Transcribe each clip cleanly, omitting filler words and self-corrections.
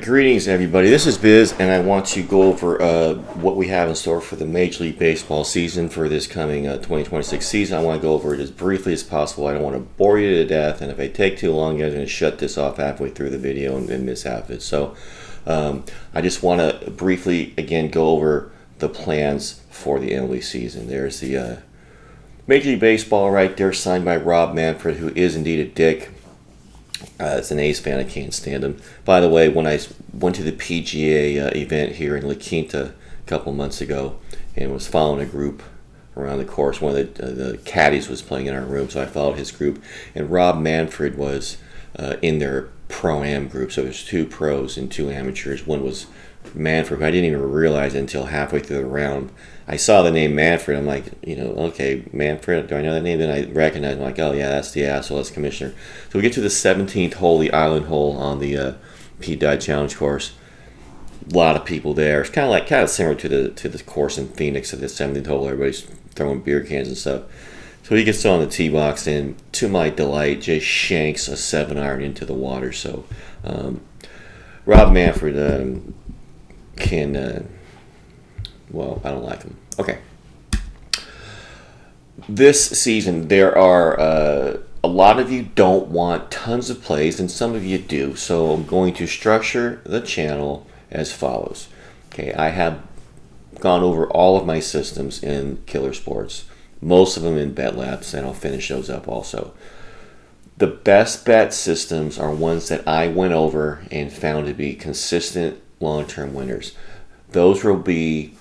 right, greetings everybody. This is Biz, and I want to go over what we have in store for the Major League Baseball season for this coming 2026 season. I want to go over it as briefly as possible. I don't want to bore you to death, and if I take too long, you guys are going to shut this off halfway through the video and miss half of it. So I just want to briefly, again, go over the plans for the MLB season. There's the Major League Baseball right there, signed by Rob Manfred, who is indeed a dick. As an A's fan, I can't stand him. By the way, when I went to the PGA event here in La Quinta a couple months ago and was following a group around the course, one of the caddies was playing in our room, so I followed his group. And Rob Manfred was in their Pro-Am group. So there's two pros and two amateurs. One was Manfred. I didn't even realize it until halfway through the round. I saw the name Manfred. I'm like, okay, Manfred, do I know that name? Then I recognized him, like, oh yeah, that's the asshole, that's commissioner. So we get to the 17th hole, the island hole on the Pete Dye Challenge course. A lot of people there. It's kind of similar to the course in Phoenix at the 17th hole. Everybody's throwing beer cans and stuff. So he gets on the tee box and, to my delight, just shanks a 7-iron into the water. So Rob Manfred can. Well, I don't like him. Okay. This season, there are a lot of you don't want tons of plays, and some of you do. So I'm going to structure the channel as follows. Okay, I have gone over all of my systems in Killer Sports, most of them in Bet Labs, and I'll finish those up also. The best bet systems are ones that I went over and found to be consistent long-term winners. Those will be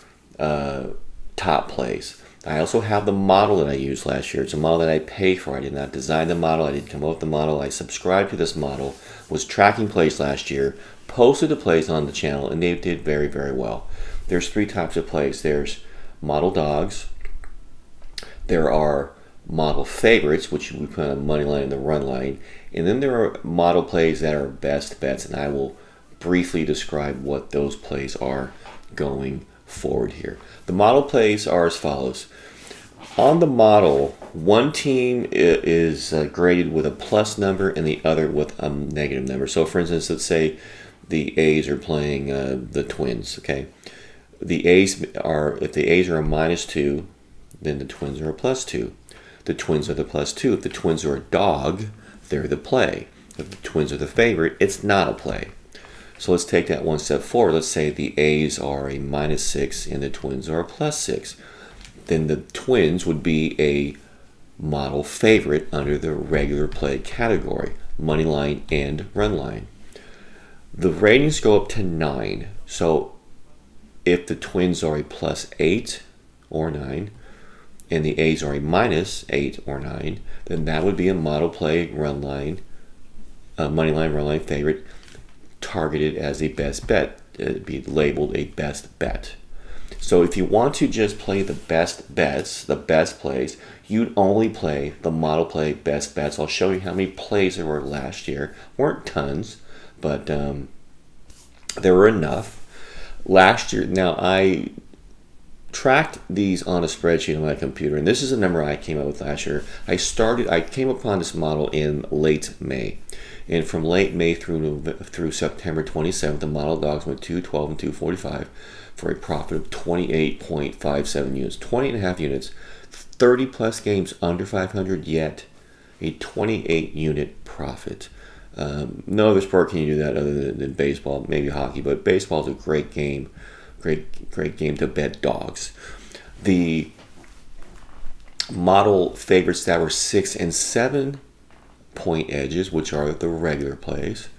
top plays. I also have the model that I used last year. It's a model that I paid for. I did not design the model. I didn't come up with the model. I subscribed to this model, was tracking plays last year, posted the plays on the channel, and they did very, very well. There's three types of plays. There's model dogs. There are model favorites, which we put on the money line and the run line. And then there are model plays that are best bets, and I will briefly describe what those plays are going forward here. The model plays are as follows. On the model, one team is graded with a plus number and the other with a negative number. So for instance, let's say the A's are playing the Twins, okay? If the A's are a -2, then the Twins are a +2. The Twins are the +2. If the Twins are a dog, they're the play. If the Twins are the favorite, it's not a play. So let's take that one step forward. Let's say the A's are a -6 and the Twins are a +6. Then the Twins would be a model favorite under the regular play category, money line and run line. The ratings go up to 9. So if the Twins are a +8 or 9 and the A's are a -8 or 9, then that would be a model play run line, money line, run line favorite, targeted as a best bet. It'd be labeled a best bet. So if you want to just play the best bets, the best plays, you'd only play the model play best bets. I'll show you how many plays there were last year. Weren't tons, but there were enough. Last year, now I tracked these on a spreadsheet on my computer, and this is a number I came up with last year. I came upon this model in late May. And from late May through September 27th, the model dogs went 212 and 245 for a profit of 28.57 units, 20.5 units, 30 plus games under 500, yet a 28 unit profit. No other sport can you do that other than baseball, maybe hockey, but baseball is a great game, great game to bet dogs. The model favorites that were 6 and 7 point edges, which are the regular plays,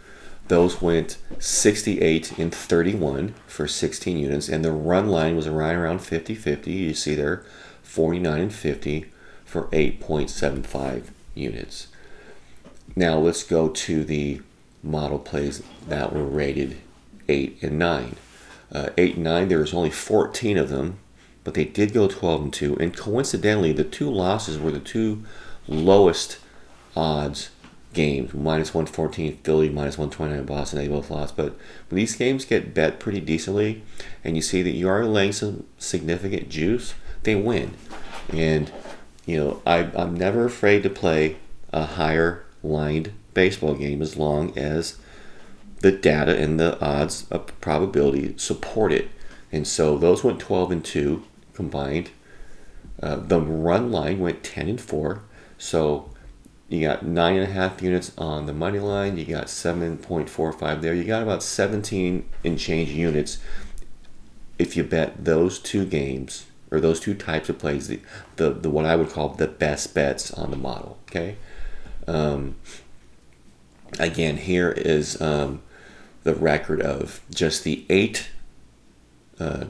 those went 68 and 31 for 16 units, and the run line was around 50-50. You see there, 49 and 50 for 8.75 units. Now let's go to the model plays that were rated 8 and 9. 8 and 9, there was only 14 of them, but they did go 12 and 2, and coincidentally, the two losses were the two lowest odds games. -114 Philly, -129 Boston. They both lost, but when these games get bet pretty decently and you see that you are laying some significant juice, they win. And I'm never afraid to play a higher lined baseball game as long as the data and the odds of probability support it. And so those went 12-2 combined. The run line went 10-4. So you got 9.5 units on the money line. You got 7.45 there. You got about 17 and change units if you bet those two games or those two types of plays. The what I would call the best bets on the model. Okay. Again, here is the record of just the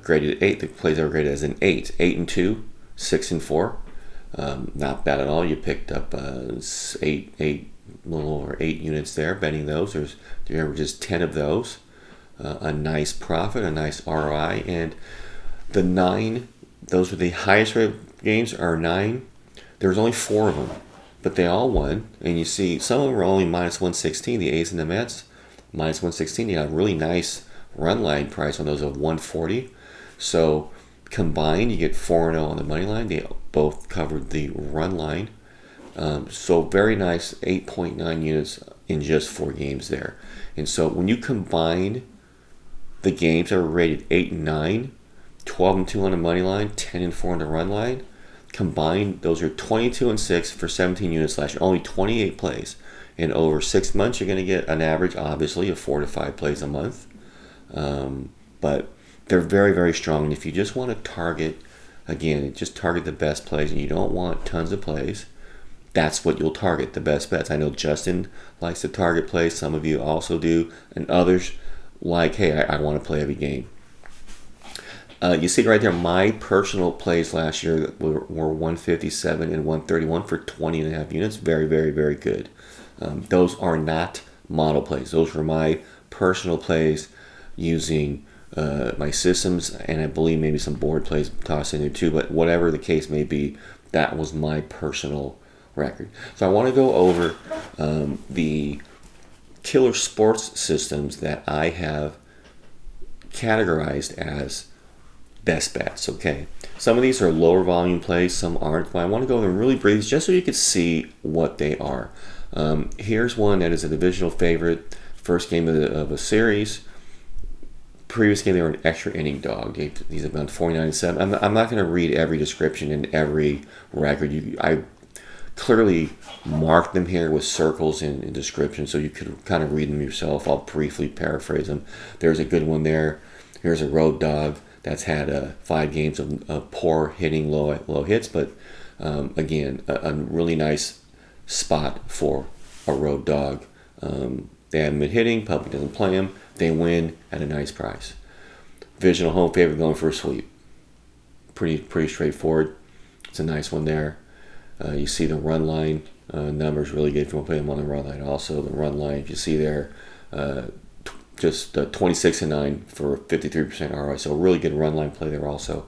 graded 8. The plays that were graded as an 8, 8-2, 6-4. Not bad at all. You picked up eight, a little over 8 units there. Betting those, there's just 10 of those. A nice profit, a nice ROI, and the 9. Those were the highest rated games. Are 9. There's only 4 of them, but they all won. And you see, some of them were only -116. The A's and the Mets, -116. You got a really nice run line price on those of 140. So combined, you get 4-0 on the money line. They both covered the run line. So very nice, 8.9 units in just 4 games there. And so when you combine the games that were rated 8 and 9, 12-2 on the money line, 10-4 on the run line, combined, those are 22-6 for 17 units last year. Only 28 plays. In over 6 months, you're going to get an average, obviously, of 4 to 5 plays a month. But they're very, very strong. And if you just want to target, again, just target the best plays and you don't want tons of plays, that's what you'll target, the best bets. I know Justin likes to target plays. Some of you also do. And others like, hey, I want to play every game. You see right there, my personal plays last year were 157 and 131 for 20.5 units. Very, very, very good. Those are not model plays. Those were my personal plays using my systems, and I believe maybe some board plays tossed in there too. But whatever the case may be, that was my personal record. So I want to go over the killer sports systems that I have categorized as best bets. Okay, some of these are lower volume plays, some aren't, but I want to go over them really briefly just so you can see what they are. Here's one that is a divisional favorite, first game of a series. Previous game they were an extra inning dog. These have been 49-7. I'm not going to read every description and every record. I clearly marked them here with circles in description so you could kind of read them yourself. I'll briefly paraphrase them. There's a good one there. Here's a road dog that's had 5 games of poor hitting, low hits, but again, a really nice spot for a road dog. They haven't been hitting, public doesn't play them, they win at a nice price. Divisional home favorite going for a sweep. Pretty straightforward. It's a nice one there. You see the run line numbers really good if you want to play them on the run line. Also, the run line, if you see there, just 26-9 for 53% ROI. So a really good run line play there also.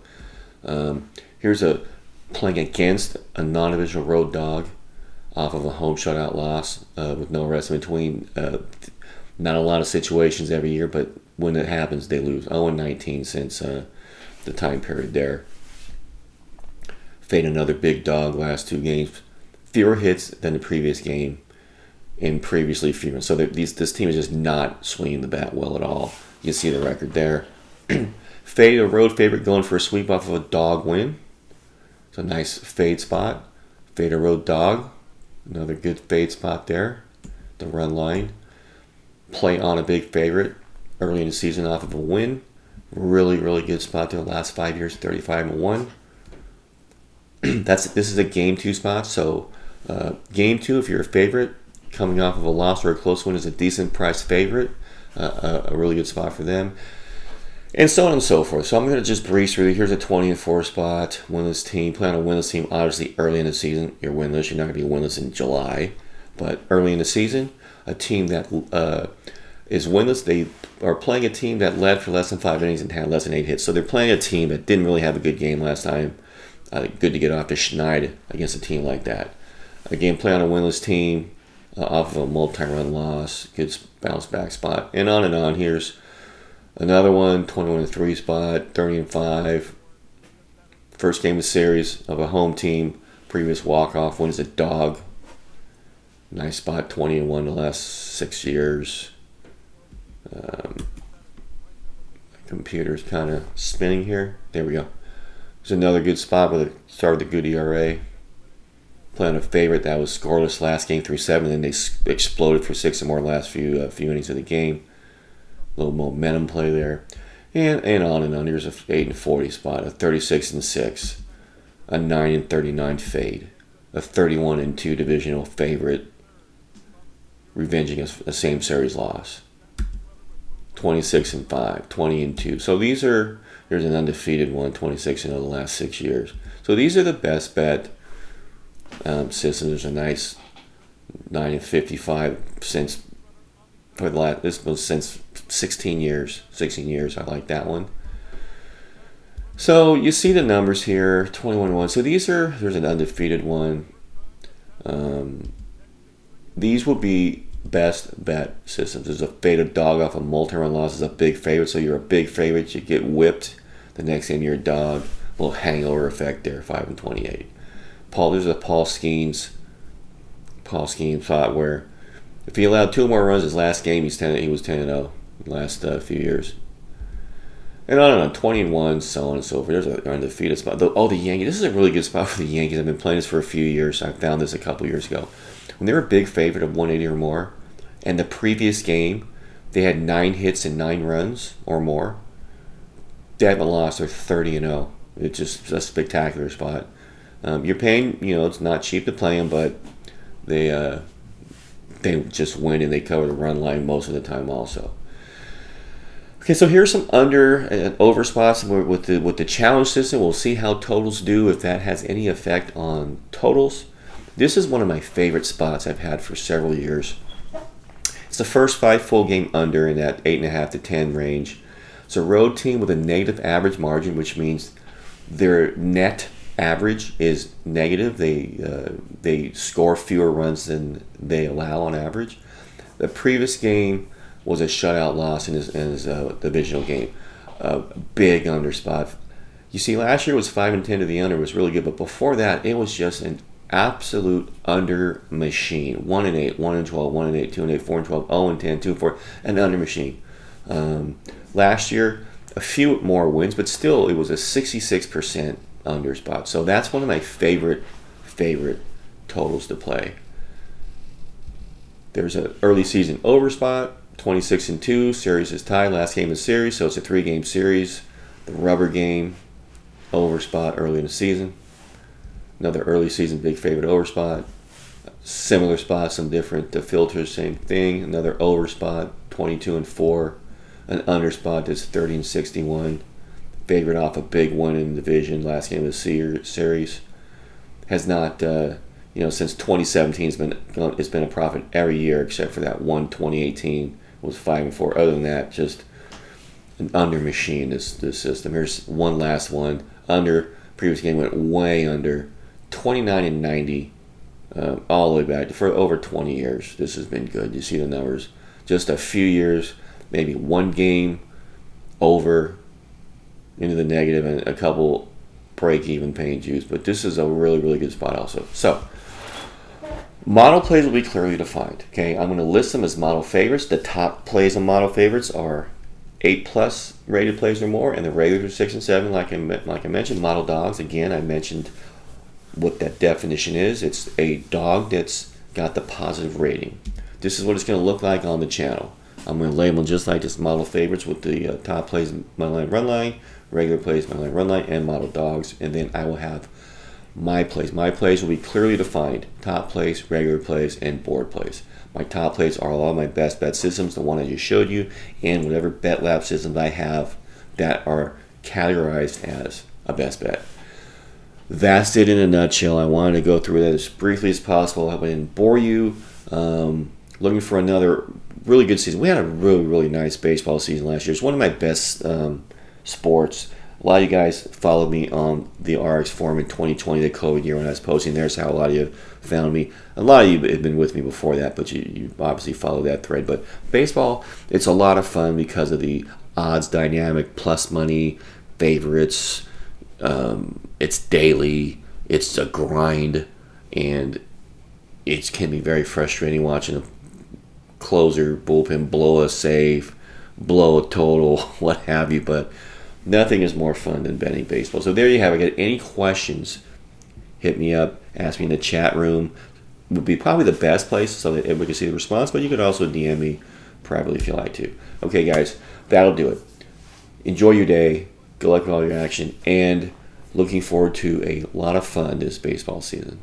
Here's a playing against a non-divisional road dog off of a home shutout loss with no rest in between. Not a lot of situations every year, but when it happens, they lose. 0-19 since the time period there. Fade another big dog last 2 games. Fewer hits than the previous game and previously fewer. So this team is just not swinging the bat well at all. You see the record there. Fade a road favorite going for a sweep off of a dog win. It's a nice fade spot. Fade a road dog. Another good fade spot there. The run line. Play on a big favorite early in the season off of a win. Really, really good spot there. Last 5 years, 35-1. This is a game 2 spot. So game 2, if you're a favorite, coming off of a loss or a close win, is a decent price favorite. A really good spot for them. And so on and so forth. So I'm going to just breeze through. Here's a 20-4 spot. Winless team. Play on a winless team. Obviously, early in the season, you're winless. You're not going to be winless in July. But early in the season, a team that is winless, they are playing a team that led for less than 5 innings and had less than 8 hits. So they're playing a team that didn't really have a good game last time. Good to get off to schneid against a team like that. Again, play on a winless team off of a multi-run loss. Good bounce back spot. And on and on. Here's another one, 21-3 spot, 30-5. First game of the series of a home team. Previous walk-off win is a dog. Nice spot, 20-1 the last 6 years. Computer's kind of spinning here. There we go. There's another good spot with a start with a good ERA. Playing a favorite that was scoreless last game through 7, and then they exploded for 6 or more last few innings of the game. A little momentum play there, and on and on. Here's a 8-40 spot, a 36-6, a 9-39 fade, a 31-2 divisional favorite, revenging a same series loss. 26-5, 20-2. So there's an undefeated one, 26 in the last 6 years. So these are the best bet systems. There's a nice 9-55 since for the last. This was since 16 years. 16 years. I like that one. So you see the numbers here, 21-1. So there's an undefeated one. These will be best bet systems. There's a faded dog off a multi-run loss is a big favorite. So you're a big favorite. You get whipped. The next game you're a dog. A little hangover effect there, 5-28. There's a Paul Skeens spot where if he allowed 2 more runs his last game, he was 10-0 last few years. And on 20-1, so on and so forth. There's an undefeated spot. The Yankees. This is a really good spot for the Yankees. I've been playing this for a few years. I found this a couple years ago. When they were a big favorite of 180 or more, and the previous game they had 9 hits and 9 runs or more, they haven't lost. They're 30-0. It's just a spectacular spot. You're paying, it's not cheap to play them, but they just win and they cover the run line most of the time also. Okay, so here's some under and over spots with the challenge system. We'll see how totals do, if that has any effect on totals. This is one of my favorite spots I've had for several years. It's the first 5 full game under in that 8.5 to 10 range. It's a road team with a negative average margin, which means their net average is negative. They score fewer runs than they allow on average. The previous game was a shutout loss in his divisional game. A big under spot. You see, last year was 5-10 to the under, was really good, but before that, it was just an absolute under machine. 1-8, 1-12, 1-8, 2-8, 4-12, 0-10, 2-4, an under machine. Last year, a few more wins, but still, it was a 66% under spot. So that's one of my favorite totals to play. There's an early season over spot, 26-2. Series is tied. Last game of the series, so it's a 3-game series. The rubber game, over spot early in the season. Another early season big favorite over spot. Similar spot, some different filters, same thing. Another over spot, 22-4. An under spot that's 30-61. Favorite off a big one in the division. Last game of the series. Has not, since 2017, it's been a profit every year except for that one 2018 was 5-4. Other than that, just an under machine. This system. Here's one last one. Under. Previous game went way under. 29-90. All the way back for over 20 years. This has been good. You see the numbers. Just a few years, maybe one game over into the negative and a couple break-even paying juice. But this is a really, really good spot also. So, model plays will be clearly defined. Okay, I'm going to list them as model favorites. The top plays on model favorites are 8+ rated plays or more, and the regulars are 6 and 7. Like I mentioned, model dogs. Again, I mentioned what that definition is. It's a dog that's got the positive rating. This is what it's going to look like on the channel. I'm going to label them just like this: model favorites with the top plays, money line, run line, regular plays, money line, run line, and model dogs. And then I will have my plays. My plays will be clearly defined: top plays, regular plays, and board plays. My top plays are a lot of my best bet systems, the one I just showed you, and whatever bet lab systems I have that are categorized as a best bet. That's it in a nutshell. I wanted to go through that as briefly as possible. I didn't bore you. Looking for another really good season. We had a really, really nice baseball season last year. It's one of my best sports. A lot of you guys followed me on the RX forum in 2020, the COVID year when I was posting. There's how a lot of you found me. A lot of you have been with me before that, but you obviously follow that thread. But baseball, it's a lot of fun because of the odds dynamic, plus money, favorites. It's daily. It's a grind, and it can be very frustrating watching a closer bullpen blow a save blow a total, what have you, but nothing is more fun than betting baseball. So there you have it. Any questions, hit me up, ask me in the chat room. Would be probably the best place so that everybody can see the response, but you could also DM me privately if you like to. Okay, guys, that'll do it. Enjoy your day. Good luck with all your action, and looking forward to a lot of fun this baseball season.